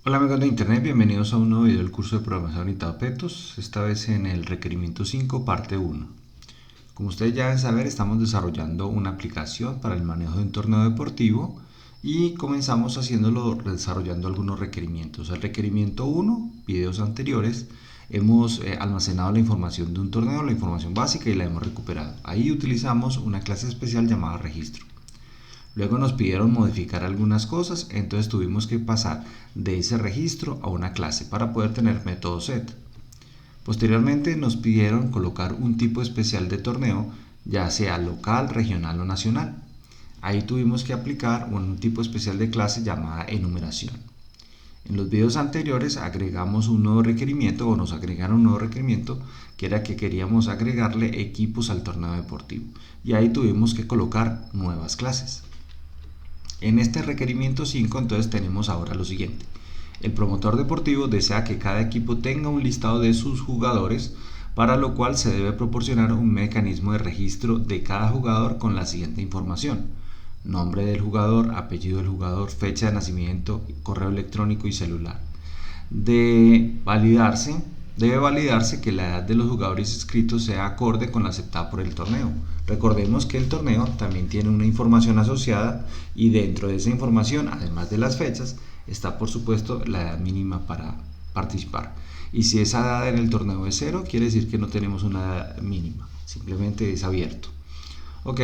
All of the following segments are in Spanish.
Hola amigos de internet, bienvenidos a un nuevo video del curso de programación orientada a objetos, esta vez en el requerimiento 5, parte 1. Como ustedes ya deben saber, estamos desarrollando una aplicación para el manejo de un torneo deportivo y comenzamos desarrollando algunos requerimientos. El requerimiento 1, videos anteriores, hemos almacenado la información de un torneo, la información básica, y la hemos recuperado. Ahí utilizamos una clase especial llamada registro. Luego nos pidieron modificar algunas cosas, entonces tuvimos que pasar de ese registro a una clase para poder tener método set. Posteriormente nos pidieron colocar un tipo especial de torneo, ya sea local, regional o nacional. Ahí tuvimos que aplicar un tipo especial de clase llamada enumeración. En los videos anteriores agregamos un nuevo requerimiento, o nos agregaron un nuevo requerimiento, que era que queríamos agregarle equipos al torneo deportivo, y ahí tuvimos que colocar nuevas clases. En este requerimiento 5 entonces tenemos ahora lo siguiente: el promotor deportivo desea que cada equipo tenga un listado de sus jugadores, para lo cual se debe proporcionar un mecanismo de registro de cada jugador con la siguiente información: nombre del jugador, apellido del jugador, fecha de nacimiento, correo electrónico y celular. Debe validarse que la edad de los jugadores inscritos sea acorde con la aceptada por el torneo. Recordemos que el torneo también tiene una información asociada, y dentro de esa información, además de las fechas, está por supuesto la edad mínima para participar. Y si esa edad en el torneo es 0, quiere decir que no tenemos una edad mínima, simplemente es abierto. Ok,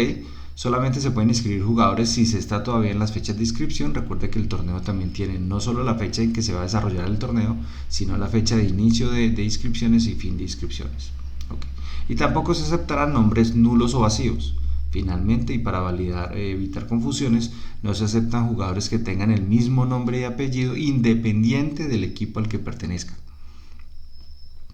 solamente se pueden inscribir jugadores si se está todavía en las fechas de inscripción. Recuerde que el torneo también tiene no solo la fecha en que se va a desarrollar el torneo, sino la fecha de inicio de inscripciones y fin de inscripciones. Okay. Y tampoco se aceptarán nombres nulos o vacíos. Finalmente, y para evitar confusiones, no se aceptan jugadores que tengan el mismo nombre y apellido independiente del equipo al que pertenezcan.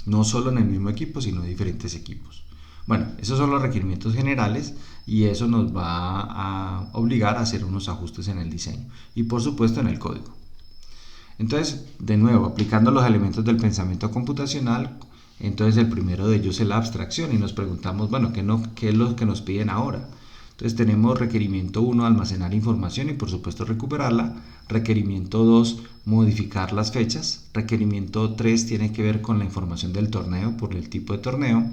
No solo en el mismo equipo, sino en diferentes equipos. Bueno, esos son los requerimientos generales, y eso nos va a obligar a hacer unos ajustes en el diseño y por supuesto en el código. Entonces, de nuevo, aplicando los elementos del pensamiento computacional, entonces el primero de ellos es la abstracción, y nos preguntamos, bueno, ¿qué es lo que nos piden ahora? Entonces tenemos requerimiento 1, almacenar información y por supuesto recuperarla. Requerimiento 2, modificar las fechas. Requerimiento 3 tiene que ver con la información del torneo por el tipo de torneo.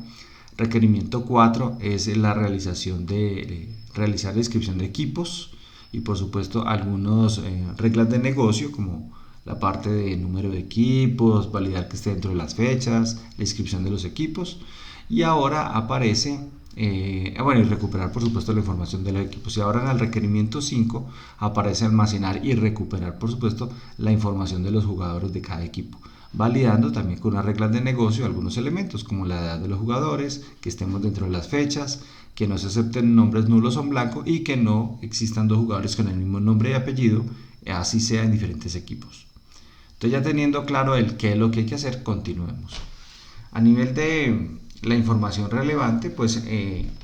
Requerimiento 4 es la realizar la inscripción de equipos, y por supuesto algunas reglas de negocio, como la parte de número de equipos, validar que esté dentro de las fechas, la inscripción de los equipos. Y ahora aparece, y recuperar por supuesto la información de los equipos. Y ahora en el requerimiento 5 aparece almacenar y recuperar por supuesto la información de los jugadores de cada equipo, validando también con unas reglas de negocio algunos elementos como la edad de los jugadores, que estemos dentro de las fechas, que no se acepten nombres nulos o en blanco, y que no existan dos jugadores con el mismo nombre y apellido, así sea en diferentes equipos. Entonces, ya teniendo claro qué es lo que hay que hacer, continuemos. A nivel de la información relevante, pues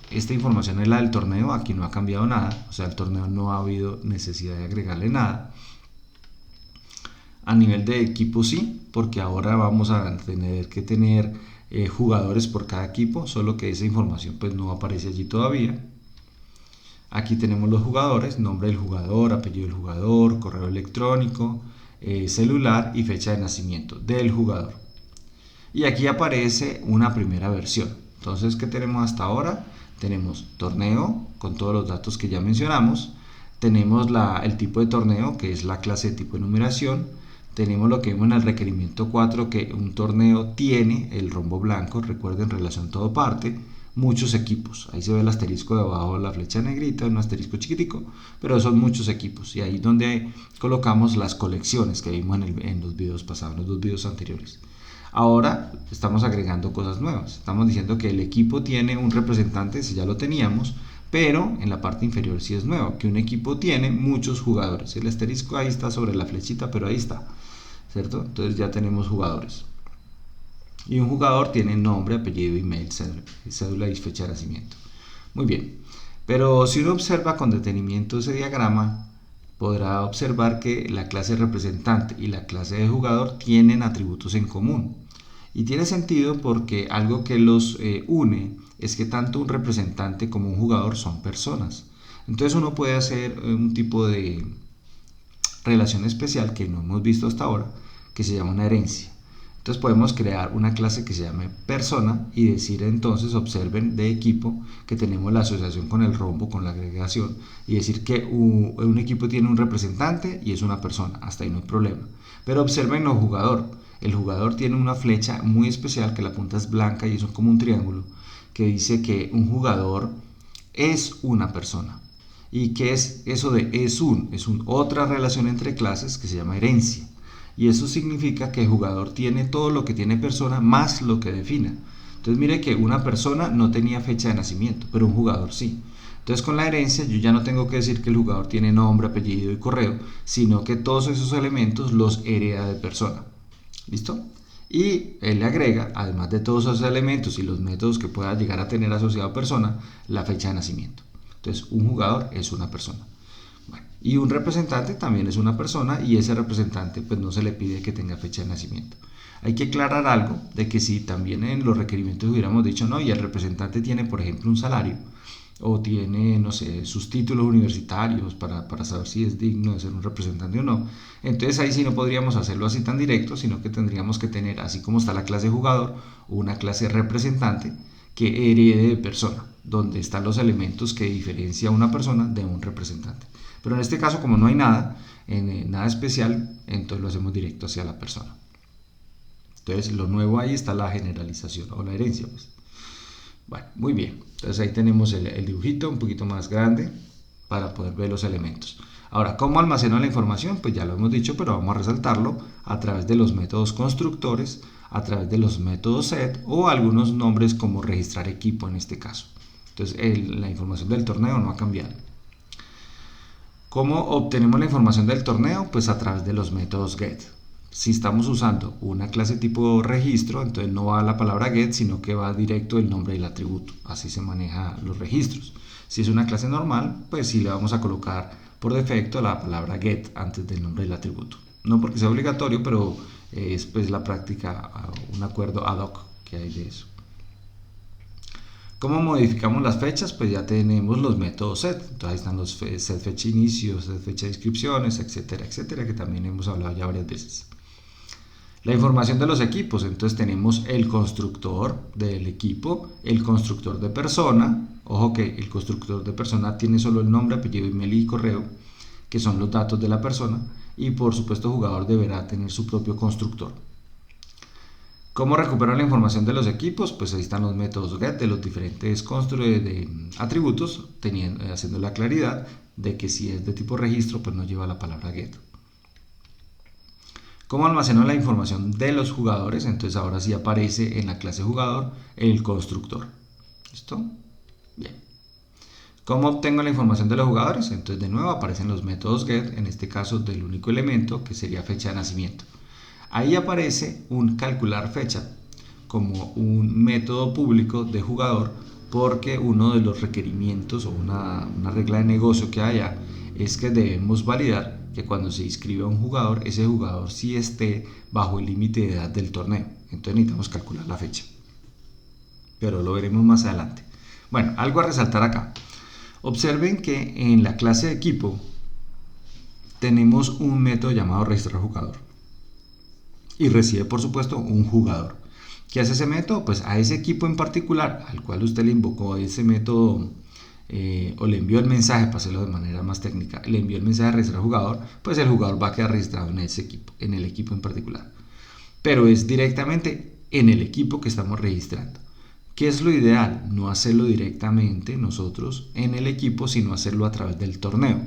esta información es la del torneo. Aquí no ha cambiado nada, o sea, el torneo no ha habido necesidad de agregarle nada. A nivel de equipo sí, porque ahora vamos a tener que tener jugadores por cada equipo, solo que esa información pues no aparece allí todavía. Aquí tenemos los jugadores: nombre del jugador, apellido del jugador, correo electrónico, celular y fecha de nacimiento del jugador. Y aquí aparece una primera versión. Entonces, ¿qué tenemos hasta ahora? Tenemos torneo con todos los datos que ya mencionamos. Tenemos el tipo de torneo, que es la clase de tipo de numeración. Tenemos lo que vemos en el requerimiento 4, que un torneo tiene el rombo blanco, recuerden, relación todo parte, muchos equipos. Ahí se ve el asterisco debajo de la flecha negrita, un asterisco chiquitico, pero son muchos equipos. Y ahí es donde colocamos las colecciones que vimos en los videos pasados, en los dos videos anteriores. Ahora estamos agregando cosas nuevas. Estamos diciendo que el equipo tiene un representante, si ya lo teníamos, pero en la parte inferior sí es nuevo, que un equipo tiene muchos jugadores. El asterisco ahí está sobre la flechita, pero ahí está, ¿cierto? Entonces ya tenemos jugadores. Y un jugador tiene nombre, apellido, email, cédula y fecha de nacimiento. Muy bien. Pero si uno observa con detenimiento ese diagrama, podrá observar que la clase representante y la clase de jugador tienen atributos en común. Y tiene sentido porque algo que los une es que tanto un representante como un jugador son personas. Entonces uno puede hacer un tipo de relación especial que no hemos visto hasta ahora, que se llama una herencia. Entonces podemos crear una clase que se llame persona y decir entonces, observen de equipo, que tenemos la asociación con el rombo, con la agregación, y decir que un equipo tiene un representante y es una persona, hasta ahí no hay problema. Pero observen el jugador. El jugador tiene una flecha muy especial, que la punta es blanca y es como un triángulo, que dice que un jugador es una persona. ¿Y qué es eso de es un? Otra relación entre clases que se llama herencia. Y eso significa que el jugador tiene todo lo que tiene persona más lo que defina. Entonces mire que una persona no tenía fecha de nacimiento, pero un jugador sí. Entonces con la herencia yo ya no tengo que decir que el jugador tiene nombre, apellido y correo, sino que todos esos elementos los hereda de persona. ¿Listo? Y él le agrega, además de todos esos elementos y los métodos que pueda llegar a tener asociado a persona, la fecha de nacimiento. Entonces un jugador es una persona. Y un representante también es una persona, y ese representante pues no se le pide que tenga fecha de nacimiento. Hay que aclarar algo, de que si también en los requerimientos hubiéramos dicho no, y el representante tiene por ejemplo un salario, o tiene, no sé, sus títulos universitarios para saber si es digno de ser un representante o no, entonces ahí sí no podríamos hacerlo así tan directo, sino que tendríamos que tener, así como está la clase jugador, una clase representante que herede de persona, donde están los elementos que diferencia a una persona de un representante. Pero en este caso, como no hay nada, nada especial, entonces lo hacemos directo hacia la persona. Entonces lo nuevo ahí está la generalización o la herencia, pues. Bueno, muy bien. Entonces ahí tenemos el dibujito un poquito más grande para poder ver los elementos. Ahora, ¿cómo almaceno la información? Pues ya lo hemos dicho, pero vamos a resaltarlo a través de los métodos constructores, a través de los métodos set o algunos nombres como registrar equipo en este caso. Entonces la información del torneo no ha cambiado. ¿Cómo obtenemos la información del torneo? Pues a través de los métodos get. Si estamos usando una clase tipo registro, entonces no va la palabra get, sino que va directo el nombre del atributo. Así se manejan los registros. Si es una clase normal, pues sí le vamos a colocar por defecto la palabra get antes del nombre del atributo. No porque sea obligatorio, pero es pues la práctica, un acuerdo ad hoc que hay de eso. ¿Cómo modificamos las fechas? Pues ya tenemos los métodos set. Entonces ahí están los set fecha inicio, set fecha de inscripciones, etcétera, etcétera, que también hemos hablado ya varias veces. La información de los equipos. Entonces tenemos el constructor del equipo, el constructor de persona. Ojo que el constructor de persona tiene solo el nombre, apellido, email y correo, que son los datos de la persona. Y por supuesto el jugador deberá tener su propio constructor. ¿Cómo recuperar la información de los equipos? Pues ahí están los métodos get de los diferentes de atributos, haciendo la claridad de que si es de tipo registro, pues no lleva la palabra get. ¿Cómo almaceno la información de los jugadores? Entonces ahora sí aparece en la clase jugador el constructor. ¿Listo? Bien. ¿Cómo obtengo la información de los jugadores? Entonces de nuevo aparecen los métodos get, en este caso del único elemento que sería fecha de nacimiento. Ahí aparece un calcular fecha como un método público de jugador, porque uno de los requerimientos o una regla de negocio que haya es que debemos validar que cuando se inscribe a un jugador, ese jugador sí esté bajo el límite de edad del torneo. Entonces necesitamos calcular la fecha, pero lo veremos más adelante. Bueno, algo a resaltar acá. Observen que en la clase de equipo tenemos un método llamado registrar jugador y recibe por supuesto un jugador. ¿Qué hace ese método? Pues a ese equipo en particular al cual usted le invocó ese método o le envió el mensaje, para hacerlo de manera más técnica, le envió el mensaje de registrar jugador, pues el jugador va a quedar registrado en ese equipo, en el equipo en particular, pero es directamente en el equipo que estamos registrando. ¿Qué es lo ideal? No hacerlo directamente nosotros en el equipo, sino hacerlo a través del torneo.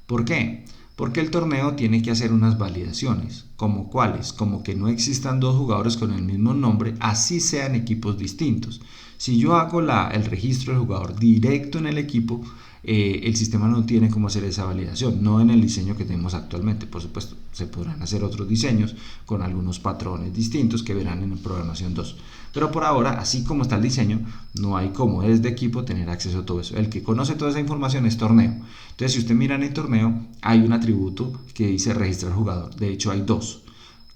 ¿Por qué? Porque el torneo tiene que hacer unas validaciones, como cuáles, como que no existan dos jugadores con el mismo nombre, así sean equipos distintos. Si yo hago el registro del jugador directo en el equipo, el sistema no tiene cómo hacer esa validación, no en el diseño que tenemos actualmente. Por supuesto, se podrán hacer otros diseños con algunos patrones distintos que verán en programación 2. Pero por ahora, así como está el diseño, no hay cómo desde equipo tener acceso a todo eso. El que conoce toda esa información es torneo. Entonces, si usted mira en el torneo, hay un atributo que dice registrar jugador. De hecho, hay dos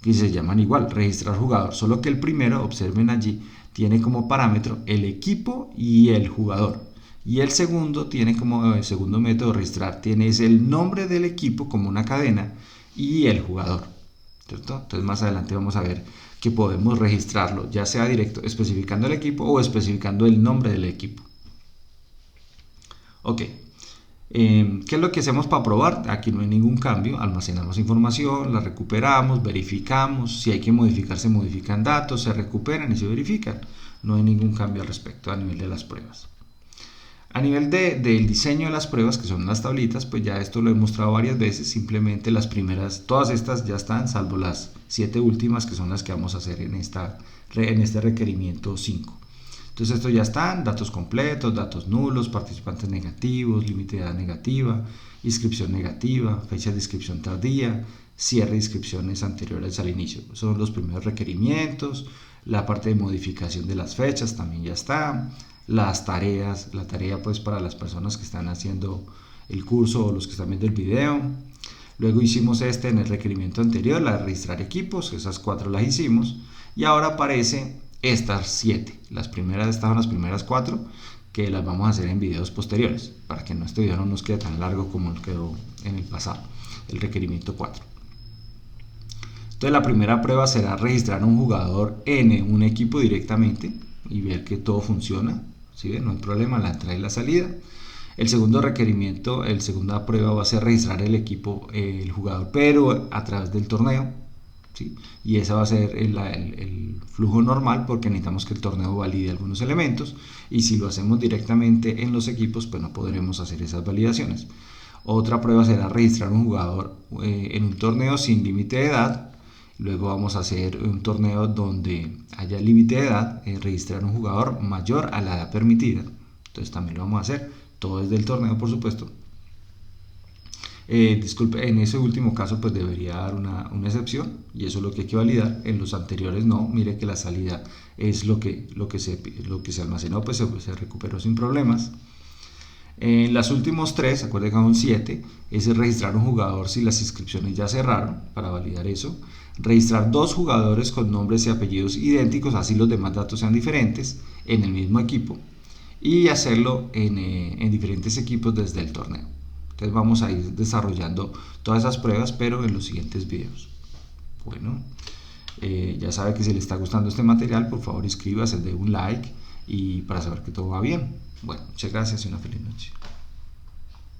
que se llaman igual, registrar jugador. Solo que el primero, observen allí, tiene como parámetro el equipo y el jugador. Y el segundo tiene como el segundo método registrar, tiene el nombre del equipo como una cadena y el jugador. ¿cierto? Entonces más adelante vamos a ver que podemos registrarlo, ya sea directo especificando el equipo o especificando el nombre del equipo. Ok, ¿qué es lo que hacemos para probar? Aquí no hay ningún cambio, almacenamos información, la recuperamos, verificamos, si hay que modificar se modifican datos, se recuperan y se verifican. No hay ningún cambio al respecto a nivel de las pruebas. A nivel del diseño de las pruebas, que son las tablitas, pues ya esto lo he mostrado varias veces, simplemente las primeras, todas estas ya están, salvo las 7 últimas que son las que vamos a hacer en este requerimiento 5. Entonces esto ya están, datos completos, datos nulos, participantes negativos, límite de edad negativa, inscripción negativa, fecha de inscripción tardía, cierre de inscripciones anteriores al inicio. Son los primeros requerimientos, la parte de modificación de las fechas también ya está, las tareas, la tarea pues para las personas que están haciendo el curso o los que están viendo el video. Luego hicimos en el requerimiento anterior, la de registrar equipos, esas 4 las hicimos, y ahora aparece estas 7, estas son las primeras 4 que las vamos a hacer en videos posteriores, para que este video no nos quede tan largo como nos quedó en el pasado, el requerimiento 4. Entonces la primera prueba será registrar a un jugador en un equipo directamente y ver que todo funciona, ¿sí ven? No hay problema, la entrada y la salida. El segundo requerimiento, la segunda prueba va a ser registrar el equipo, el jugador, pero a través del torneo, ¿sí? Y ese va a ser el flujo normal porque necesitamos que el torneo valide algunos elementos, y si lo hacemos directamente en los equipos pues no podremos hacer esas validaciones. Otra prueba será registrar un jugador en un torneo sin límite de edad. Luego vamos a hacer un torneo donde haya límite de edad, registrar un jugador mayor a la edad permitida. Entonces también lo vamos a hacer, todo desde el torneo por supuesto. Disculpe, en ese último caso pues debería dar una excepción, y eso es lo que hay que validar. En los anteriores no, mire que la salida es lo que se almacenó, pues se recuperó sin problemas. En las últimos 3, acuérdense que son 7, es registrar un jugador si las inscripciones ya cerraron, para validar eso. Registrar 2 jugadores con nombres y apellidos idénticos, así los demás datos sean diferentes, en el mismo equipo, y hacerlo en diferentes equipos desde el torneo. Entonces vamos a ir desarrollando todas esas pruebas, pero en los siguientes videos. Bueno, ya sabe que si le está gustando este material, por favor inscríbase, dé un like y para saber que todo va bien. Bueno, muchas gracias y una feliz noche.